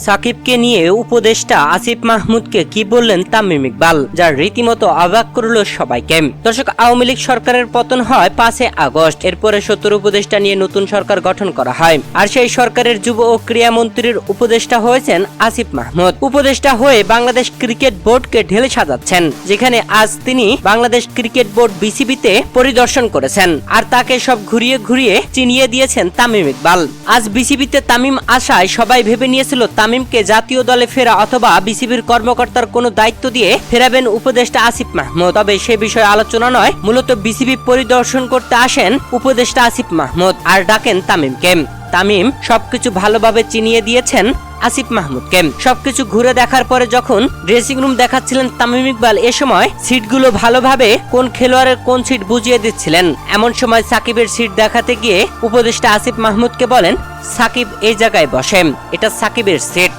সাকিবকে নিয়ে উপদেষ্টা আসিফ মাহমুদকে কি বললেন তামিম ইকবাল, যা রীতিমতো অবাক করল সবাইকে। দর্শক, আওয়ামী লীগ সরকারের পতন হয় 5 আগস্ট। এরপরে 70 উপদেষ্টা নিয়ে নতুন সরকার গঠন করা হয়, আর সেই সরকারের যুব ও ক্রীড়া মন্ত্রীর উপদেষ্টা হয়েছেন আসিফ মাহমুদ। উপদেষ্টা হয়ে বাংলাদেশ ক্রিকেট বোর্ডকে ঢেলে সাজাচ্ছেন, যেখানে আজ তিনি বাংলাদেশ ক্রিকেট বোর্ড বিসিবিতে পরিদর্শন করেছেন, আর তাকে সব ঘুরিয়ে ঘুরিয়ে চিনিয়ে দিয়েছেন তামিম ইকবাল। আজ বিসিবিতে তামিম আসায় সবাই ভেবে নিয়েছিল তামিমকে জাতীয় দলে ফেরা অথবা বিসিবির কর্মকর্তার কোনো দায়িত্ব দিয়ে ফেরাবেন উপদেষ্টা আসিফ মাহমুদ। তবে সে বিষয়ে আলোচনা নয়, মূলত বিসিবি পরিদর্শন করতে আসেন উপদেষ্টা আসিফ মাহমুদ আর ডাকেন তামিমকে। তামিম সবকিছু ভালোভাবে চিনিয়ে দিয়েছেন আসিফ মাহমুদকে। সবকিছু ঘুরে দেখার পরে যখন ড্রেসিং রুম দেখাচ্ছিলেন তামিম ইকবাল, এ সময় সিটগুলো ভালোভাবে কোন খেলোয়াড়ের কোন সিট বুঝিয়ে দিচ্ছিলেন। এমন সময় সাকিবের সিট দেখাতে গিয়ে উপদেষ্টা আসিফ মাহমুদকে বলেন, সাকিব এই জায়গায় বসেন, এটা সাকিবের সিট।